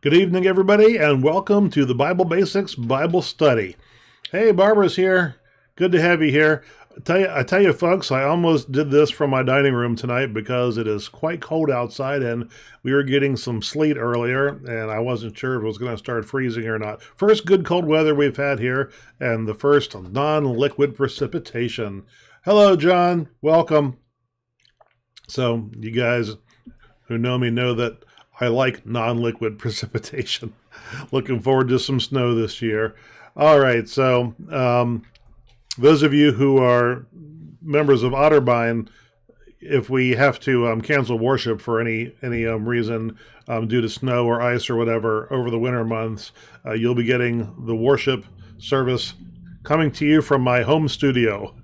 Good evening, everybody, and welcome to the Bible Basics Bible Study. Hey, Barbara's here. Good to have you here. I tell you, folks, I almost did this from my dining room tonight because it is quite cold outside, and we were getting some sleet earlier, and I wasn't sure if it was going to start freezing or not. First good cold weather we've had here, and the first non-liquid precipitation. Hello, John. Welcome. So, you guys who know me know that I like non-liquid precipitation. Looking forward to some snow this year. All right, so those of you who are members of Otterbein, if we have to cancel worship for any reason due to snow or ice or whatever over the winter months, you'll be getting the worship service coming to you from my home studio,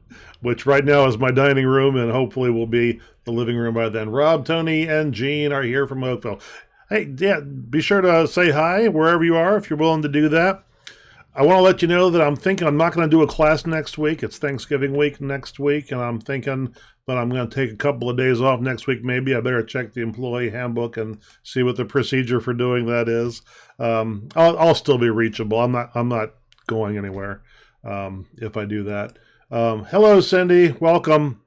which right now is my dining room and hopefully will be the living room by then. Rob, Tony, and Gene are here from Oakville. Hey, yeah, be sure to say hi wherever you are if you're willing to do that. I want to let you know that I'm thinking I'm not going to do a class next week. It's Thanksgiving week next week, and I'm thinking that I'm going to take a couple of days off next week. Maybe I better check the employee handbook and see what the procedure for doing that is. I'll still be reachable. I'm not going anywhere if I do that. Hello, Cindy. Welcome.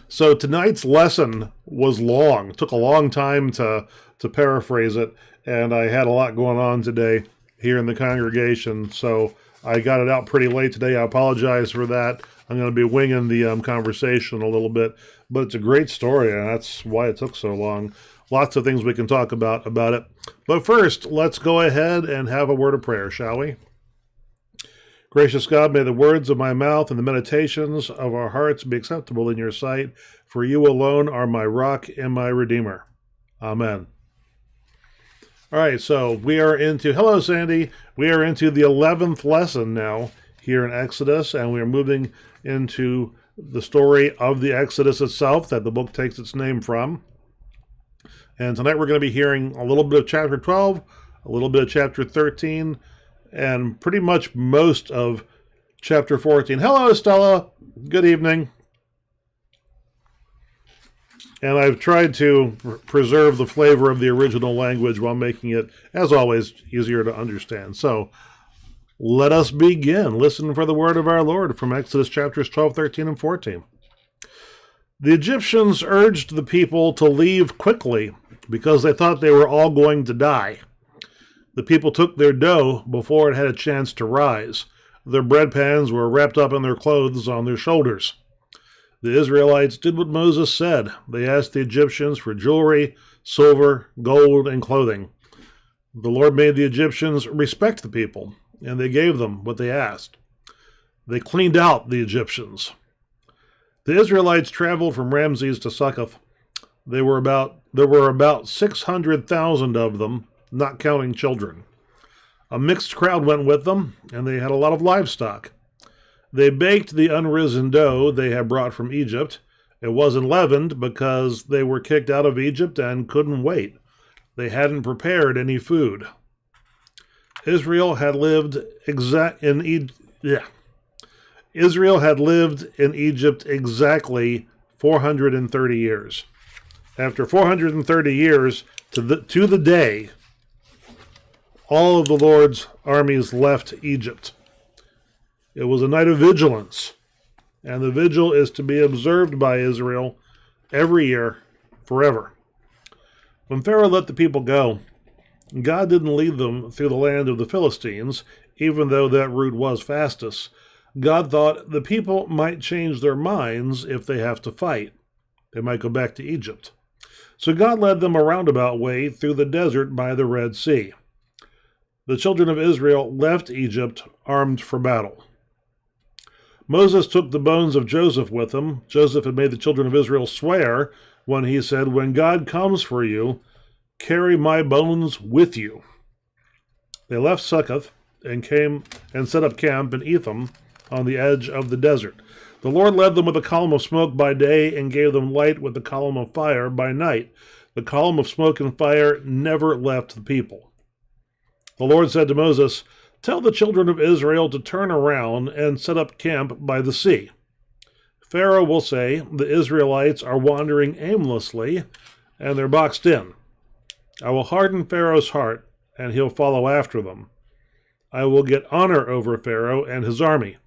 So tonight's lesson was long. It took a long time to paraphrase it, and I had a lot going on today here in the congregation, so I got it out pretty late today. I apologize for that. I'm going to be winging the conversation a little bit, but it's a great story, and that's why it took so long. Lots of things we can talk about it. But first, let's go ahead and have a word of prayer, shall we? Gracious God, may the words of my mouth and the meditations of our hearts be acceptable in your sight, for you alone are my rock and my redeemer. Amen. All right, so we are hello, Sandy. We are into the 11th lesson now here in Exodus, and we are moving into the story of the Exodus itself that the book takes its name from. And tonight we're going to be hearing a little bit of chapter 12, a little bit of chapter 13, and pretty much most of chapter 14. Hello, Stella. Good evening. And I've tried to preserve the flavor of the original language while making it, as always, easier to understand. So let us begin. Listen for the word of our Lord from Exodus chapters 12, 13, and 14. The Egyptians urged the people to leave quickly because they thought they were all going to die. The people took their dough before it had a chance to rise. Their bread pans were wrapped up in their clothes on their shoulders. The Israelites did what Moses said. They asked the Egyptians for jewelry, silver, gold, and clothing. The Lord made the Egyptians respect the people, and they gave them what they asked. They cleaned out the Egyptians. The Israelites traveled from Ramses to Succoth. There were about 600,000 of them, not counting children. A mixed crowd went with them, and they had a lot of livestock. They baked the unrisen dough they had brought from Egypt. It wasn't leavened because they were kicked out of Egypt and couldn't wait. They hadn't prepared any food. Israel had lived in Egypt exactly 430 years. After 430 years, to the day, all of the Lord's armies left Egypt. It was a night of vigilance, and the vigil is to be observed by Israel every year, forever. When Pharaoh let the people go, God didn't lead them through the land of the Philistines, even though that route was fastest. God thought the people might change their minds if they have to fight. They might go back to Egypt. So God led them a roundabout way through the desert by the Red Sea. The children of Israel left Egypt armed for battle. Moses took the bones of Joseph with him. Joseph had made the children of Israel swear when he said, "When God comes for you, carry my bones with you." They left Succoth and came and set up camp in Etham on the edge of the desert. The Lord led them with a column of smoke by day and gave them light with a column of fire by night. The column of smoke and fire never left the people. The Lord said to Moses, "Tell the children of Israel to turn around and set up camp by the sea. Pharaoh will say, the Israelites are wandering aimlessly, and they're boxed in. I will harden Pharaoh's heart, and he'll follow after them. I will get honor over Pharaoh and his army.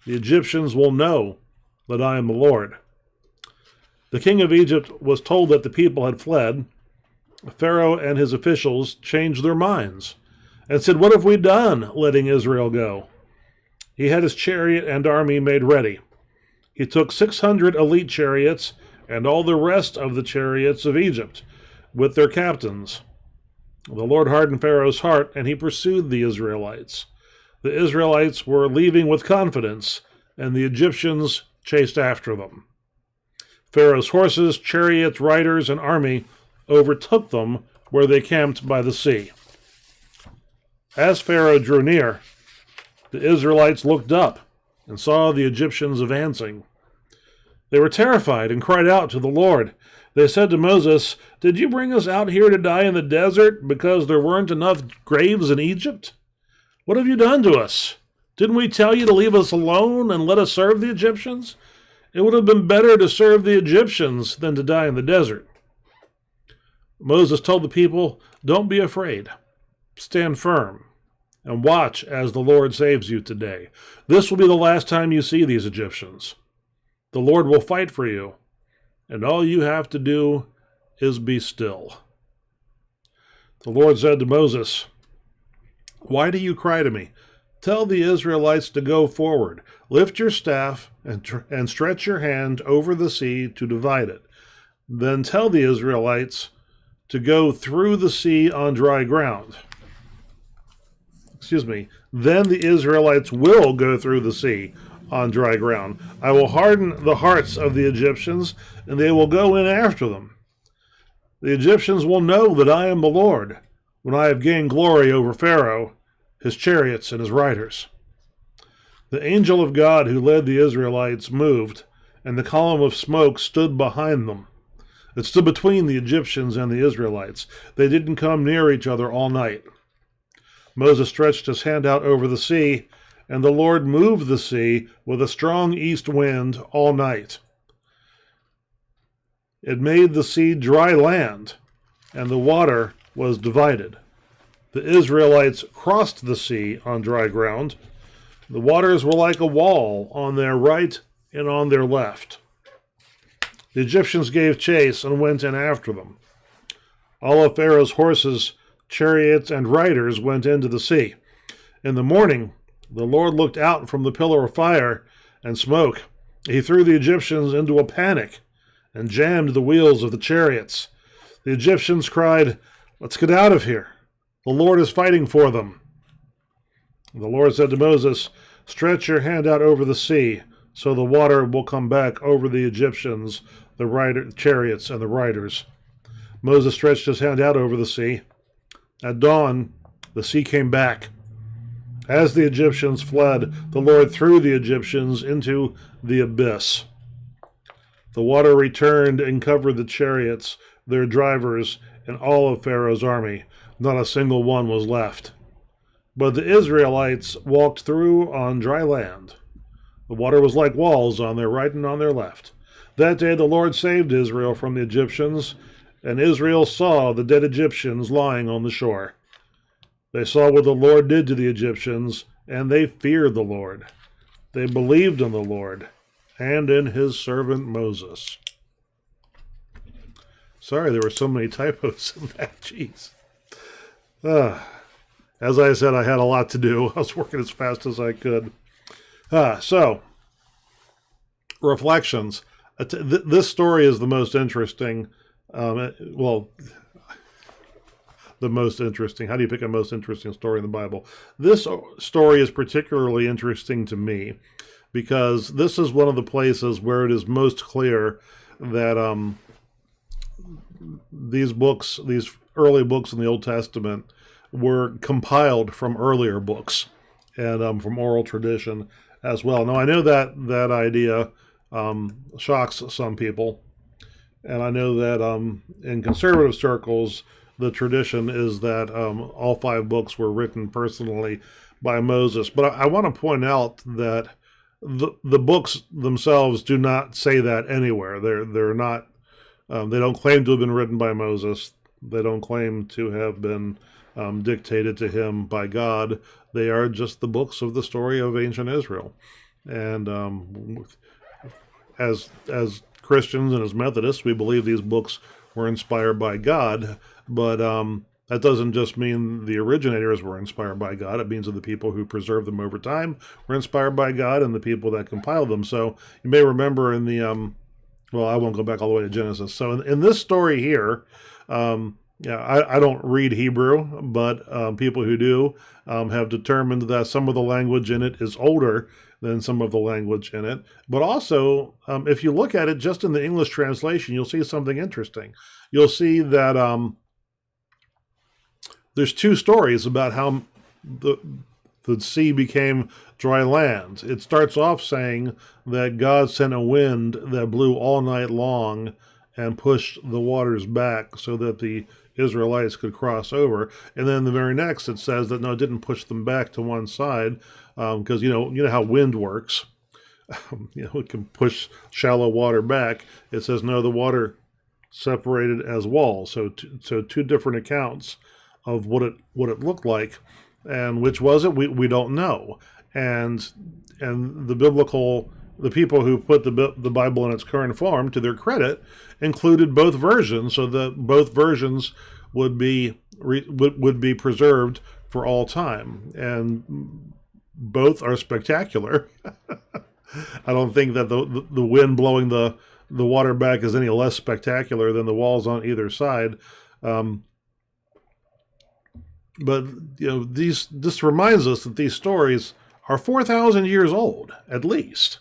The Egyptians will know that I am the Lord." The king of Egypt was told that the people had fled. Pharaoh and his officials changed their minds and said, "What have we done, letting Israel go?" He had his chariot and army made ready. He took 600 elite chariots and all the rest of the chariots of Egypt with their captains. The Lord hardened Pharaoh's heart, and he pursued the Israelites. The Israelites were leaving with confidence, and the Egyptians chased after them. Pharaoh's horses, chariots, riders, and army overtook them where they camped by the sea. As Pharaoh drew near, the Israelites looked up and saw the Egyptians advancing. They were terrified and cried out to the Lord. They said to Moses, "Did you bring us out here to die in the desert because there weren't enough graves in Egypt? What have you done to us? Didn't we tell you to leave us alone and let us serve the Egyptians? It would have been better to serve the Egyptians than to die in the desert." Moses told the people, "Don't be afraid. Stand firm and watch as the Lord saves you today. This will be the last time you see these Egyptians. The Lord will fight for you, and all you have to do is be still." The Lord said to Moses, "Why do you cry to me? Tell the Israelites to go forward. Lift your staff and stretch your hand over the sea to divide it. Then tell the Israelites to go through the sea on dry ground." Then the Israelites will go through the sea on dry ground. I will harden the hearts of the Egyptians, and they will go in after them. The Egyptians will know that I am the Lord, when I have gained glory over Pharaoh, his chariots, and his riders. The angel of God who led the Israelites moved, and the column of smoke stood behind them. It stood between the Egyptians and the Israelites. They didn't come near each other all night. Moses stretched his hand out over the sea, and the Lord moved the sea with a strong east wind all night. It made the sea dry land, and the water was divided. The Israelites crossed the sea on dry ground. The waters were like a wall on their right and on their left. The Egyptians gave chase and went in after them. All of Pharaoh's horses, chariots, and riders went into the sea. In the morning, the Lord looked out from the pillar of fire and smoke. He threw the Egyptians into a panic and jammed the wheels of the chariots. The Egyptians cried, "Let's get out of here. The Lord is fighting for them." The Lord said to Moses, "Stretch your hand out over the sea, so the water will come back over the Egyptians, the chariots, and the riders." Moses stretched his hand out over the sea. At dawn, the sea came back. As the Egyptians fled, the Lord threw the Egyptians into the abyss. The water returned and covered the chariots, their drivers, and all of Pharaoh's army. Not a single one was left. But the Israelites walked through on dry land. The water was like walls on their right and on their left. That day the Lord saved Israel from the Egyptians, and Israel saw the dead Egyptians lying on the shore. They saw what the Lord did to the Egyptians, and they feared the Lord. They believed in the Lord and in his servant Moses. Sorry, there were so many typos in that. Jeez. As I said, I had a lot to do. I was working as fast as I could. So, reflections. This story is the most interesting. The most interesting. How do you pick a most interesting story in the Bible? This story is particularly interesting to me because this is one of the places where it is most clear that these early books in the Old Testament were compiled from earlier books and from oral tradition as well. Now, I know that idea shocks some people, and I know that in conservative circles, the tradition is that all 5 books were written personally by Moses. But I want to point out that the books themselves do not say that anywhere. They're not. They don't claim to have been written by Moses. They don't claim to have been dictated to him by God. They are just the books of the story of ancient Israel. And as Christians and as Methodists, we believe these books were inspired by God, but that doesn't just mean the originators were inspired by God. It means that the people who preserved them over time were inspired by God, and the people that compiled them. So you may remember in the well, I won't go back all the way to Genesis. So in this story here, yeah, I don't read Hebrew, but people who do have determined that some of the language in it is older than some of the language in it. But also, if you look at it just in the English translation, you'll see something interesting. You'll see that there's two stories about how the sea became dry land. It starts off saying that God sent a wind that blew all night long and pushed the waters back so that the Israelites could cross over. And then the very next it says that no, it didn't push them back to one side because you know how wind works. It can push shallow water back. It says no, the water separated as walls. So two different accounts of what it looked like, and which was it? We don't know. And the people who put the Bible in its current form, to their credit, included both versions, so that both versions would be preserved for all time, and both are spectacular. I don't think that the wind blowing the water back is any less spectacular than the walls on either side. But this reminds us that these stories are 4,000 years old, at least.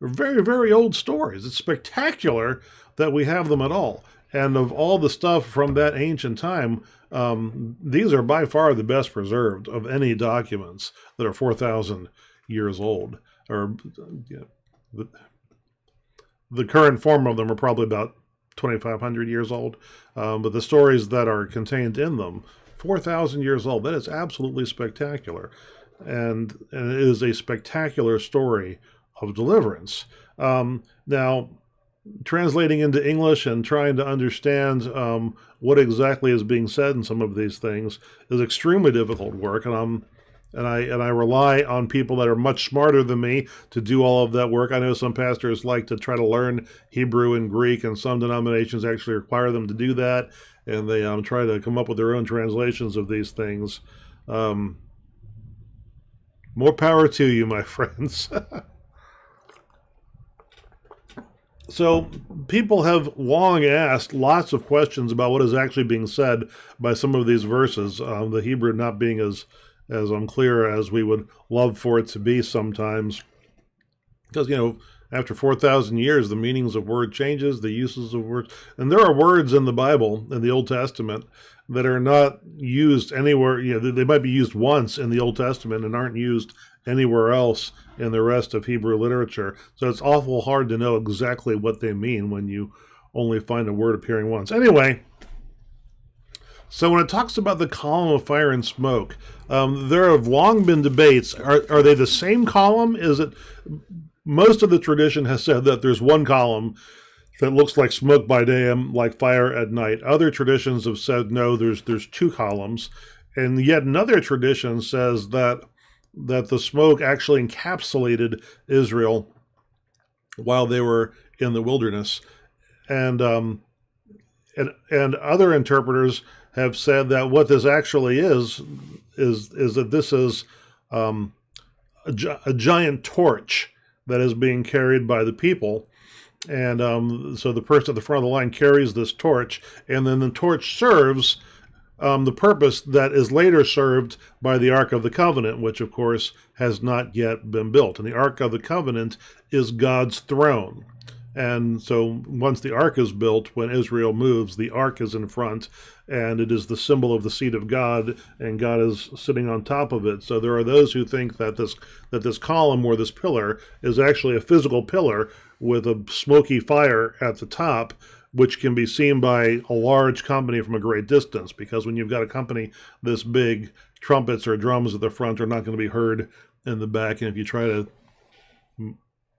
They're very, very old stories. It's spectacular that we have them at all. And of all the stuff from that ancient time, these are by far the best preserved of any documents that are 4,000 years old. Or the current form of them are probably about 2,500 years old. But the stories that are contained in them, 4,000 years old. That is absolutely spectacular. And it is a spectacular story of deliverance. Now, translating into English and trying to understand what exactly is being said in some of these things is extremely difficult work, and I rely on people that are much smarter than me to do all of that work. I know some pastors like to try to learn Hebrew and Greek, and some denominations actually require them to do that, and they try to come up with their own translations of these things. More power to you, my friends. So people have long asked lots of questions about what is actually being said by some of these verses, the Hebrew not being as unclear as we would love for it to be sometimes. Because, after 4,000 years, the meanings of word changes, the uses of words. And there are words in the Bible, in the Old Testament, that are not used anywhere. They might be used once in the Old Testament and aren't used anywhere else in the rest of Hebrew literature. So it's awful hard to know exactly what they mean when you only find a word appearing once. Anyway, so when it talks about the column of fire and smoke, there have long been debates. Are they the same column? Is it... Most of the tradition has said that there's one column that looks like smoke by day and like fire at night. Other traditions have said, no, there's two columns. And yet another tradition says that the smoke actually encapsulated Israel while they were in the wilderness. And other interpreters have said that what this actually is that this is a giant torch that is being carried by the people. And so the person at the front of the line carries this torch, and then the torch serves the purpose that is later served by the Ark of the Covenant, which, of course, has not yet been built. And the Ark of the Covenant is God's throne. And so once the Ark is built, when Israel moves, the Ark is in front, and it is the symbol of the seat of God, and God is sitting on top of it. So there are those who think that this column or this pillar is actually a physical pillar with a smoky fire at the top, which can be seen by a large company from a great distance, because when you've got a company this big, trumpets or drums at the front are not going to be heard in the back, and if you try to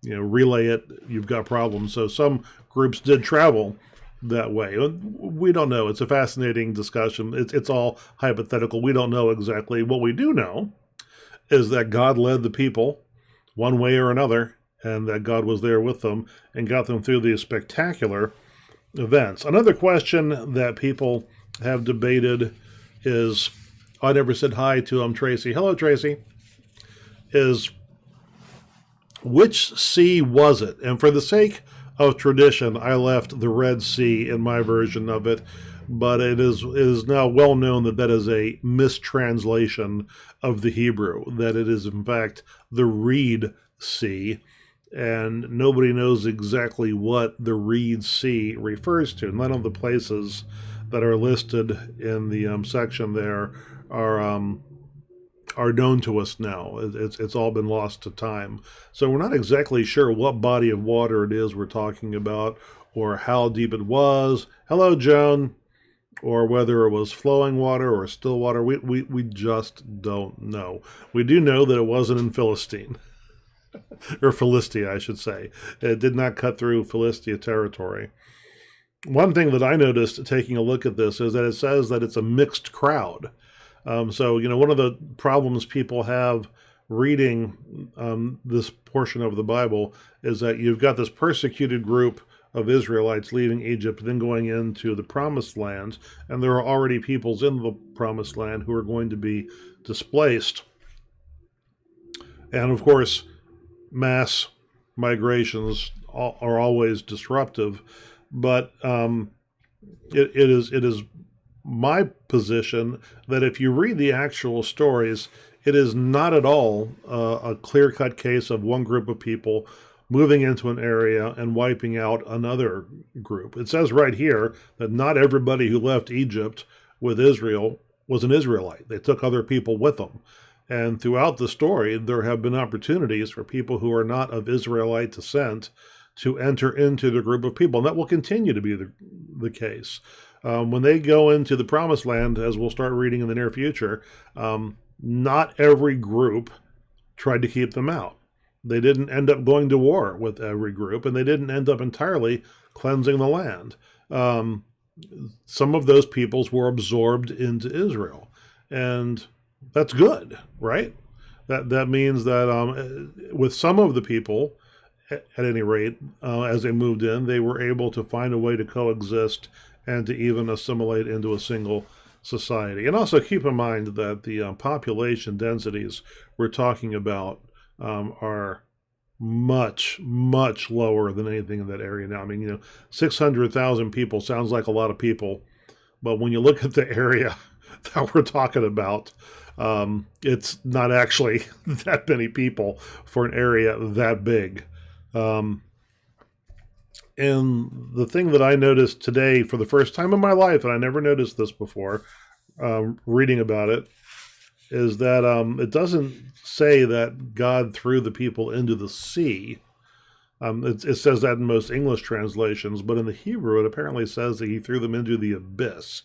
relay it, you've got problems. So some groups did travel that way? We don't know. It's a fascinating discussion. It's all hypothetical. We don't know exactly. What we do know is that God led the people one way or another, and that God was there with them and got them through these spectacular events. Another question that people have debated is, I never said hi to Tracy. Hello, Tracy. Is which sea was it? And for the sake of tradition, I left the Red Sea in my version of it, but it is now well known that that is a mistranslation of the Hebrew, that it is in fact the Reed Sea, and nobody knows exactly what the Reed Sea refers to. None of the places that are listed in the section there are known to us now. It's all been lost to time. So we're not exactly sure what body of water it is we're talking about, or how deep it was. Hello, Joan. Or whether it was flowing water or still water. We just don't know. We do know that it wasn't in Philistine. Or Philistia, I should say. It did not cut through Philistia territory. One thing that I noticed taking a look at this is that it says that it's a mixed crowd. So, one of the problems people have reading this portion of the Bible is that you've got this persecuted group of Israelites leaving Egypt, then going into the Promised Land, and there are already peoples in the Promised Land who are going to be displaced. And of course, mass migrations are always disruptive, but it is my position that if you read the actual stories, it is not at all a clear-cut case of one group of people moving into an area and wiping out another group. It says right here that not everybody who left Egypt with Israel was an Israelite. They took other people with them. And throughout the story, there have been opportunities for people who are not of Israelite descent to enter into the group of people. And that will continue to be the case. When they go into the Promised Land, as we'll start reading in the near future, not every group tried to keep them out. They didn't end up going to war with every group, and they didn't end up entirely cleansing the land. Some of those peoples were absorbed into Israel, and that's good, right? That means that with some of the people, at any rate, as they moved in, they were able to find a way to coexist and to even assimilate into a single society. And also keep in mind that the population densities we're talking about are much, much lower than anything in that area now. I mean, 600,000 people sounds like a lot of people, but when you look at the area that we're talking about, it's not actually that many people for an area that big. And the thing that I noticed today for the first time in my life, and I never noticed this before, reading about it, is that it doesn't say that God threw the people into the sea. It says that in most English translations, but in the Hebrew it apparently says that he threw them into the abyss,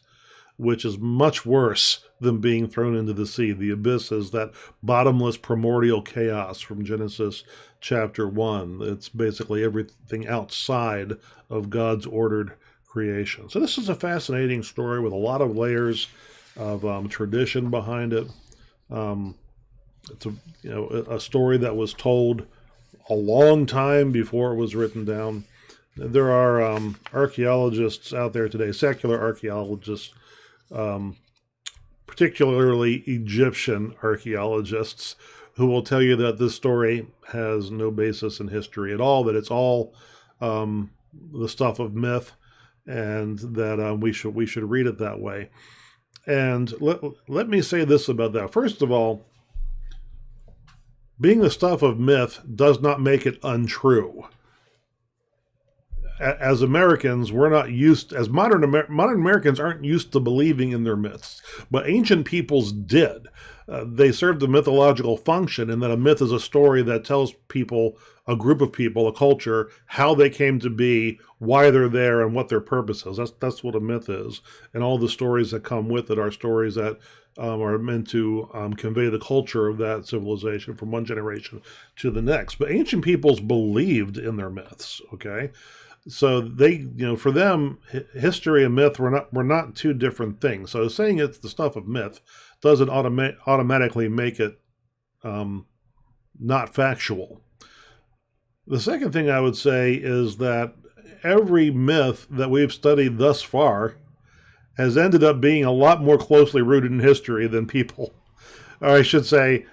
which is much worse than being thrown into the sea. The abyss is that bottomless primordial chaos from Genesis chapter 1. It's basically everything outside of God's ordered creation. So this is a fascinating story with a lot of layers of tradition behind it. It's a story that was told a long time before it was written down. There are archaeologists out there today, secular archaeologists, particularly Egyptian archaeologists, who will tell you that this story has no basis in history at all, that it's all the stuff of myth, and that we should read it that way. And let me say this about that. First of all, being the stuff of myth does not make it untrue. As Americans, we're not used, as modern Americans aren't used to believing in their myths, but ancient peoples did. They served a mythological function, in that a myth is a story that tells people, a group of people, a culture, how they came to be, why they're there, and what their purpose is. That's what a myth is. And all the stories that come with it are stories that are meant to convey the culture of that civilization from one generation to the next. But ancient peoples believed in their myths, okay? So they, for them, history and myth were not two different things. So saying it's the stuff of myth doesn't automatically make it not factual. The second thing I would say is that every myth that we've studied thus far has ended up being a lot more closely rooted in history than people, or I should say,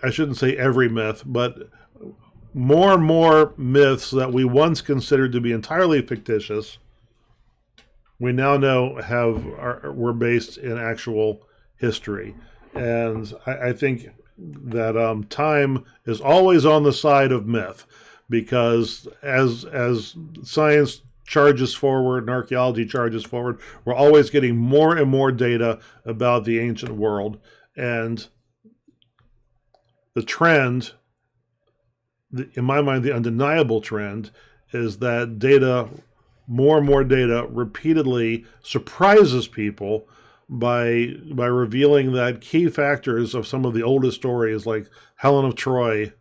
I shouldn't say every myth, but more and more myths that we once considered to be entirely fictitious, we now know were based in actual history. And I think that time is always on the side of myth, because as science charges forward and archaeology charges forward, we're always getting more and more data about the ancient world. And the trend, in my mind, the undeniable trend, is that data, more and more data, repeatedly surprises people by revealing that key factors of some of the oldest stories, like Helen of Troy.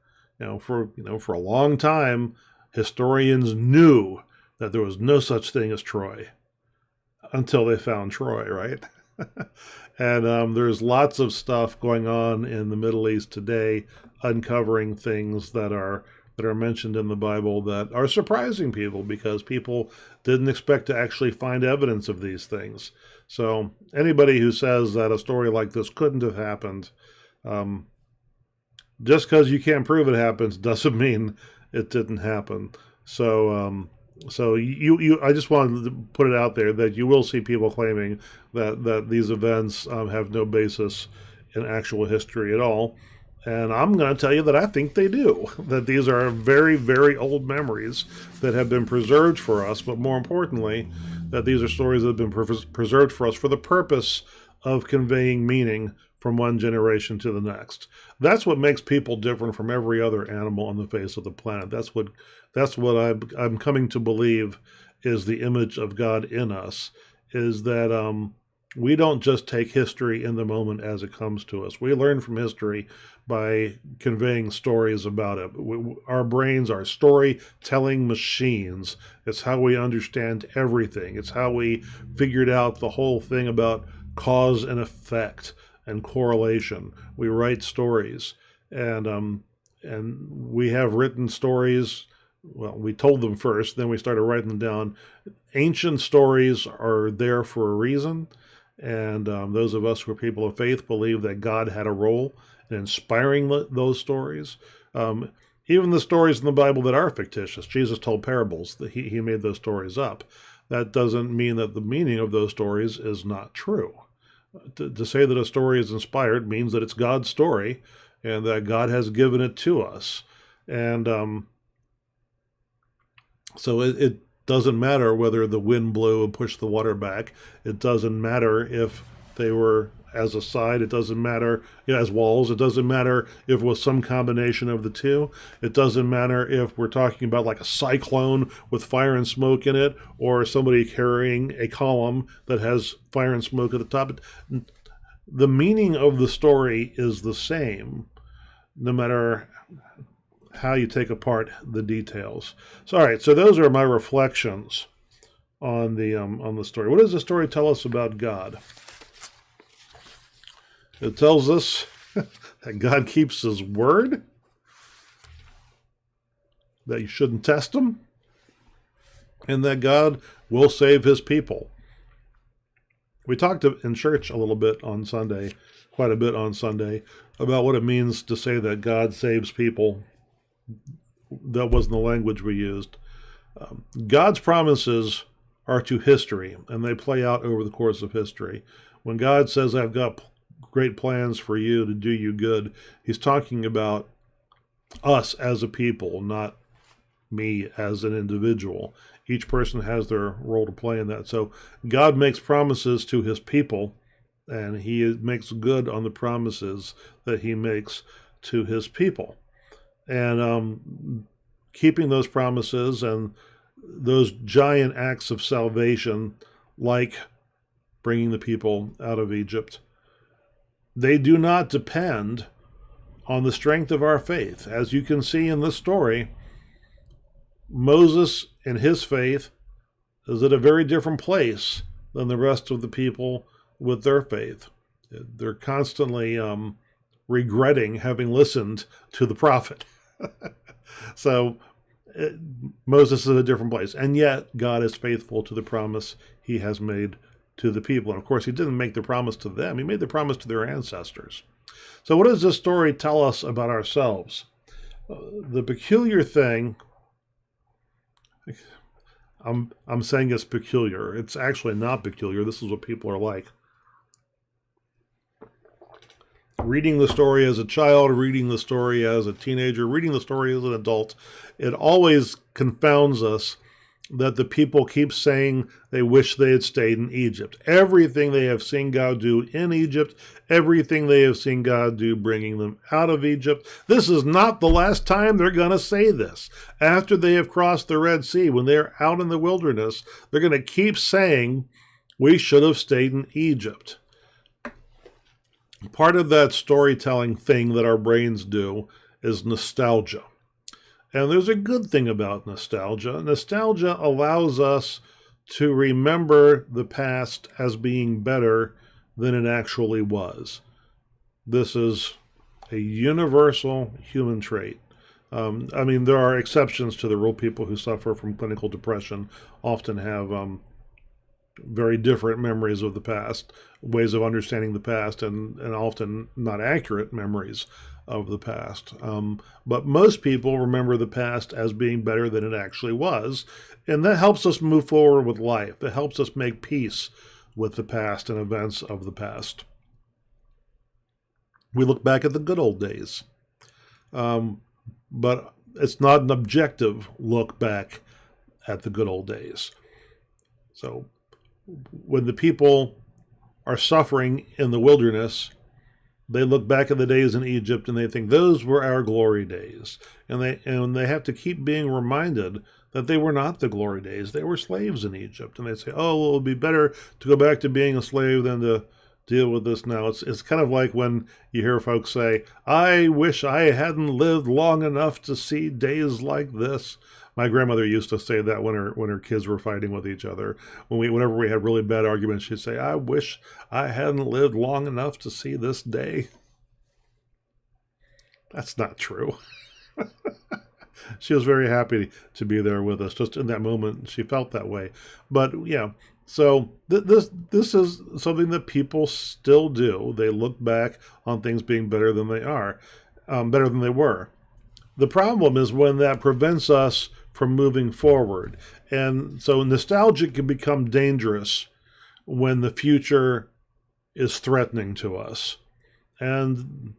For a long time, historians knew that there was no such thing as Troy until they found Troy, right? And there's lots of stuff going on in the Middle East today, uncovering things that are mentioned in the Bible that are surprising people, because people didn't expect to actually find evidence of these things. So anybody who says that a story like this couldn't have happened, just because you can't prove it happens doesn't mean it didn't happen. So I just wanted to put it out there that you will see people claiming that these events have no basis in actual history at all. And I'm going to tell you that I think they do, that these are very, very old memories that have been preserved for us, but more importantly, that these are stories that have been preserved for us for the purpose of conveying meaning from one generation to the next. That's what makes people different from every other animal on the face of the planet. That's what I'm coming to believe is the image of God in us, is that we don't just take history in the moment as it comes to us. We learn from history by conveying stories about it. Our brains are storytelling machines. It's how we understand everything. It's how we figured out the whole thing about cause and effect and correlation. We write stories, and we have written stories. Well, we told them first, then we started writing them down. Ancient stories are there for a reason, and those of us who are people of faith believe that God had a role in inspiring those stories. Even the stories in the Bible that are fictitious, Jesus told parables, that he made those stories up. That doesn't mean that the meaning of those stories is not true. To say that a story is inspired means that it's God's story and that God has given it to us. And so it doesn't matter whether the wind blew and pushed the water back. It doesn't matter if they were as a side. It doesn't matter as walls. It doesn't matter if it was some combination of the two. It doesn't matter if we're talking about like a cyclone with fire and smoke in it, or somebody carrying a column that has fire and smoke at the top. The meaning of the story is the same, no matter how you take apart the details. So, all right, so those are my reflections on the story. What does the story tell us about God? It tells us that God keeps his word, that you shouldn't test him, and that God will save his people. We talked in church a little bit on Sunday, quite a bit on Sunday, about what it means to say that God saves people. That wasn't the language we used. God's promises are to history, and they play out over the course of history. When God says, I've got great plans for you to do you good, he's talking about us as a people, not me as an individual. Each person has their role to play in that. So God makes promises to his people, and he makes good on the promises that he makes to his people. And keeping those promises and those giant acts of salvation, like bringing the people out of Egypt, they do not depend on the strength of our faith. As you can see in this story, Moses and his faith is at a very different place than the rest of the people with their faith. They're constantly regretting having listened to the prophet. So Moses is at a different place. And yet God is faithful to the promise he has made to the people. And of course, he didn't make the promise to them. He made the promise to their ancestors. So what does this story tell us about ourselves? The peculiar thing, I'm saying it's peculiar. It's actually not peculiar. This is what people are like. Reading the story as a child, reading the story as a teenager, reading the story as an adult, it always confounds us that the people keep saying they wish they had stayed in Egypt. Everything they have seen God do in Egypt, everything they have seen God do bringing them out of Egypt. This is not the last time they're going to say this. After they have crossed the Red Sea, when they're out in the wilderness, they're going to keep saying, we should have stayed in Egypt. Part of that storytelling thing that our brains do is nostalgia. And there's a good thing about nostalgia. Nostalgia allows us to remember the past as being better than it actually was. This is a universal human trait. There are exceptions to the rule. People who suffer from clinical depression often have very different memories of the past, ways of understanding the past, and often not accurate memories of the past. But most people remember the past as being better than it actually was, and that helps us move forward with life. It helps us make peace with the past and events of the past. We look back at the good old days, but it's not an objective look back at the good old days. So when the people are suffering in the wilderness, they look back at the days in Egypt and they think those were our glory days. And they have to keep being reminded that they were not the glory days. They were slaves in Egypt. And they say, oh, well, it would be better to go back to being a slave than to deal with this now. It's kind of like when you hear folks say, I wish I hadn't lived long enough to see days like this. My grandmother used to say that when her kids were fighting with each other. Whenever we had really bad arguments, she'd say, I wish I hadn't lived long enough to see this day. That's not true. She was very happy to be there with us. Just in that moment, she felt that way. But yeah, so this is something that people still do. They look back on things being better than they are, better than they were. The problem is when that prevents us from moving forward. And so nostalgia can become dangerous when the future is threatening to us. And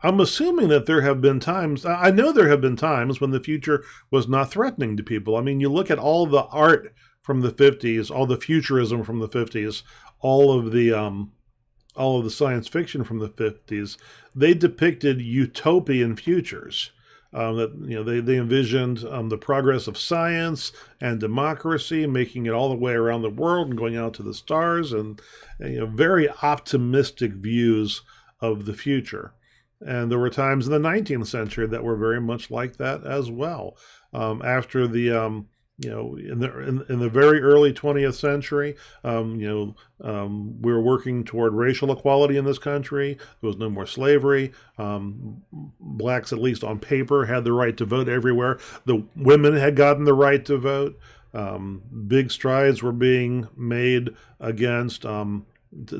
I'm assuming that there have been times, I know there have been times when the future was not threatening to people. I mean, you look at all the art from the 50s, all the futurism from the 50s, all of the science fiction from the 50s, they depicted utopian futures. They envisioned the progress of science and democracy, making it all the way around the world and going out to the stars, and very optimistic views of the future. And there were times in the 19th century that were very much like that as well. After the in the very early 20th century, we were working toward racial equality in this country. There was no more slavery. Blacks, at least on paper, had the right to vote everywhere. The women had gotten the right to vote. Big strides were being made against to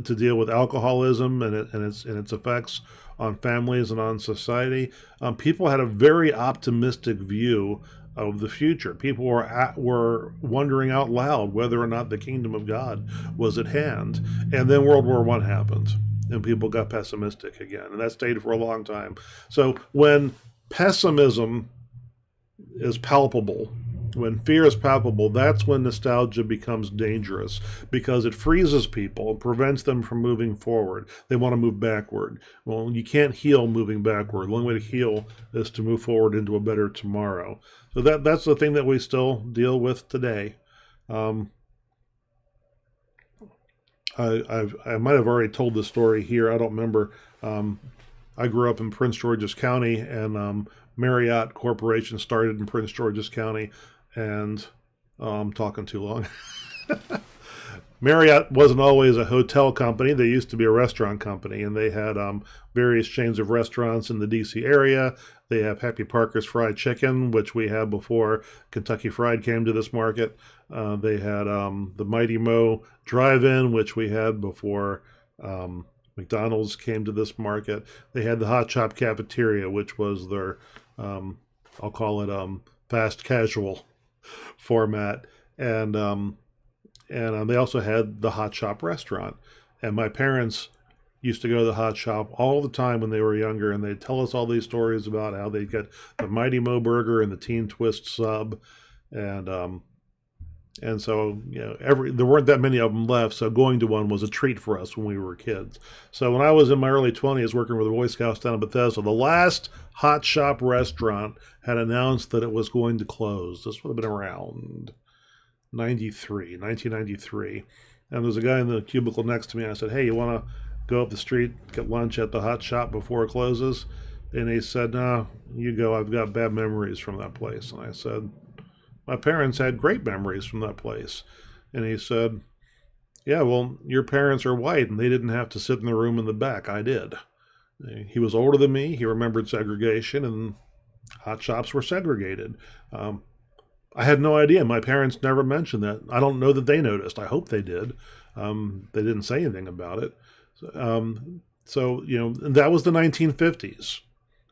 deal with alcoholism and its effects on families and on society. People had a very optimistic view of the future. People were wondering out loud whether or not the kingdom of God was at hand. And then World War I happened, and people got pessimistic again, and that stayed for a long time. So when pessimism is palpable, when fear is palpable, that's when nostalgia becomes dangerous, because it freezes people and prevents them from moving forward. They want to move backward. Well, you can't heal moving backward. The only way to heal is to move forward into a better tomorrow. So that's the thing that we still deal with today. I might have already told this story here. I don't remember. I grew up in Prince George's County, and Marriott Corporation started in Prince George's County, and I'm talking too long. Marriott wasn't always a hotel company. They used to be a restaurant company, and they had various chains of restaurants in the D.C. area. They have Happy Parker's Fried Chicken, which we had before Kentucky Fried came to this market. They had the Mighty Mo Drive-In, which we had before McDonald's came to this market. They had the Hot Shop Cafeteria, which was their, I'll call it fast casual format. And they also had the Hot Shop restaurant. And my parents used to go to the Hot Shop all the time when they were younger, and they'd tell us all these stories about how they'd get the Mighty Mo burger and the Teen Twist sub. And so, there weren't that many of them left, so going to one was a treat for us when we were kids. So when I was in my early 20s working with the Boy Scouts down in Bethesda, the last Hot Shop restaurant had announced that it was going to close. This would have been around 1993. And there's a guy in the cubicle next to me. I said, hey, you want to go up the street, get lunch at the Hot Shop before it closes? And he said, no, you go. I've got bad memories from that place. And I said, my parents had great memories from that place. And he said, yeah, well, your parents are white and they didn't have to sit in the room in the back. I did. He was older than me. He remembered segregation, and hot shops were segregated. I had no idea. My parents never mentioned that. I don't know that they noticed. I hope they did. They didn't say anything about it. So that was the 1950s.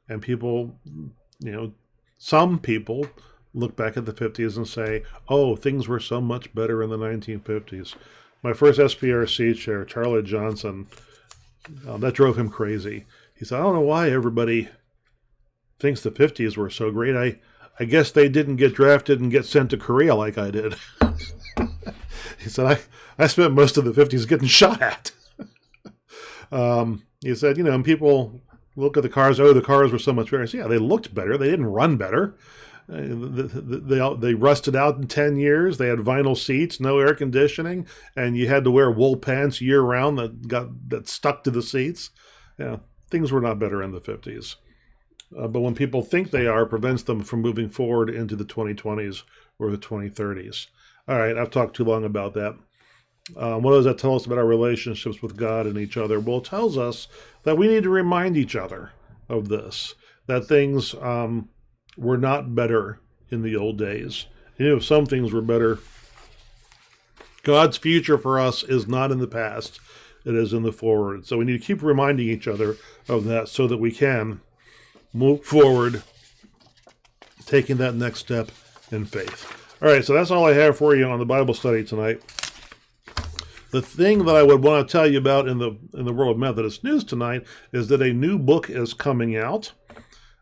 And people, some people look back at the 50s and say, oh, things were so much better in the 1950s. My first SPRC chair, Charlie Johnson, that drove him crazy. He said, I don't know why everybody thinks the 50s were so great. I guess they didn't get drafted and get sent to Korea like I did. He said, I spent most of the 50s getting shot at. He said, and people look at the cars, oh, the cars were so much better. I said, yeah, they looked better. They didn't run better. They rusted out in 10 years. They had vinyl seats, no air conditioning, and you had to wear wool pants year round that stuck to the seats. Things were not better in the 50s. But when people think they are, it prevents them from moving forward into the 2020s or the 2030s. All right, I've talked too long about that. What does that tell us about our relationships with God and each other? Well, it tells us that we need to remind each other of this, that things were not better in the old days. Some things were better. God's future for us is not in the past. It is in the forward. So we need to keep reminding each other of that so that we can move forward, taking that next step in faith. All right, so that's all I have for you on the Bible study tonight. The thing that I would want to tell you about in the world of Methodist news tonight is that a new book is coming out.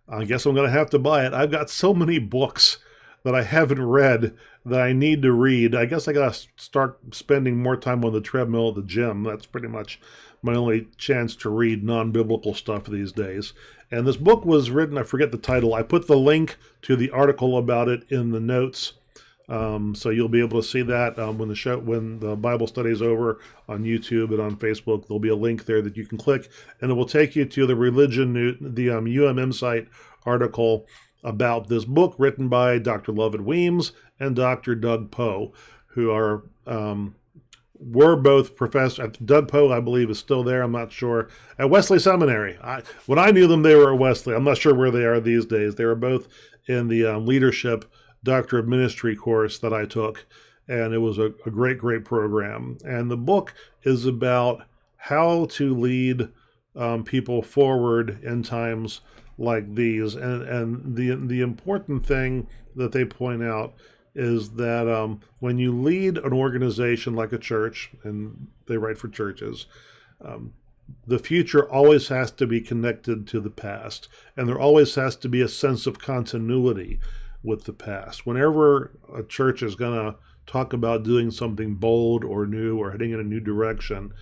I guess I'm going to have to buy it. I've got so many books that I haven't read that I need to read. I guess I got to start spending more time on the treadmill at the gym. That's pretty much my only chance to read non-biblical stuff these days. And this book was written, I forget the title. I put the link to the article about it in the notes. So you'll be able to see that when the Bible study is over on YouTube and on Facebook. There'll be a link there that you can click, and it will take you to the UMM site article about this book written by Dr. Lovett Weems and Dr. Doug Poe, who were both professors. Doug Poe, I believe, is still there. I'm not sure. At Wesley Seminary. When I knew them, they were at Wesley. I'm not sure where they are these days. They were both in the leadership Doctor of Ministry course that I took, and it was a great, great program. And the book is about how to lead people forward in times like these. And the important thing that they point out is that when you lead an organization like a church, and they write for churches, the future always has to be connected to the past, and there always has to be a sense of continuity with the past. Whenever a church is going to talk about doing something bold or new or heading in a new direction,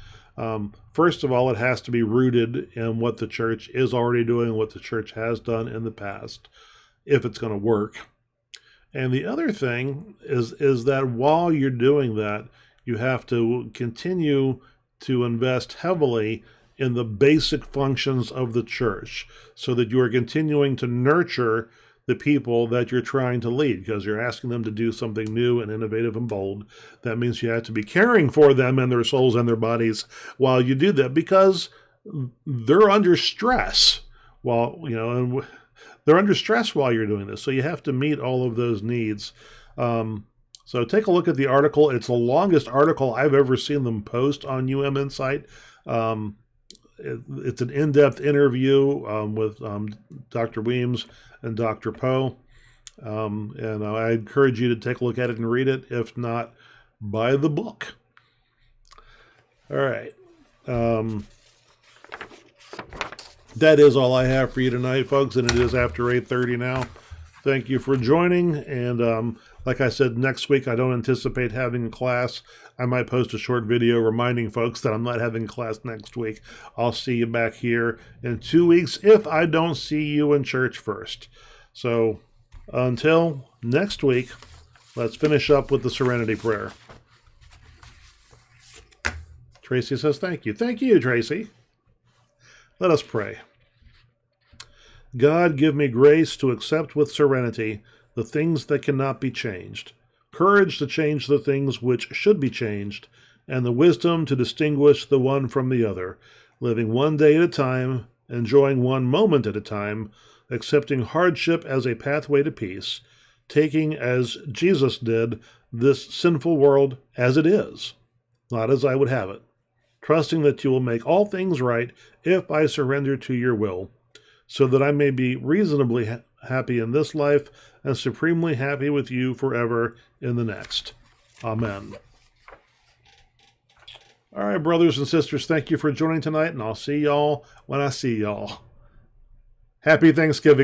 first of all, it has to be rooted in what the church is already doing, what the church has done in the past, if it's going to work. And the other thing is that while you're doing that, you have to continue to invest heavily in the basic functions of the church so that you are continuing to nurture the people that you're trying to lead, because you're asking them to do something new and innovative and bold. That means you have to be caring for them and their souls and their bodies while you do that, because they're under stress they're under stress while you're doing this. So you have to meet all of those needs. So take a look at the article. It's the longest article I've ever seen them post on UM Insight. It's an in-depth interview with Dr. Weems and Dr. Poe. And I encourage you to take a look at it and read it. If not, buy the book. All right. That is all I have for you tonight, folks, and it is after 8:30 now. Thank you for joining, and like I said, next week I don't anticipate having a class. I might post a short video reminding folks that I'm not having a class next week. I'll see you back here in 2 weeks if I don't see you in church first. So until next week, let's finish up with the Serenity Prayer. Tracy says thank you. Thank you, Tracy. Let us pray. God, give me grace to accept with serenity the things that cannot be changed, courage to change the things which should be changed, and the wisdom to distinguish the one from the other, living one day at a time, enjoying one moment at a time, accepting hardship as a pathway to peace, taking, as Jesus did, this sinful world as it is, not as I would have it, trusting that you will make all things right if I surrender to your will, so that I may be reasonably happy in this life and supremely happy with you forever in the next. Amen. All right, brothers and sisters, thank you for joining tonight, and I'll see y'all when I see y'all. Happy Thanksgiving.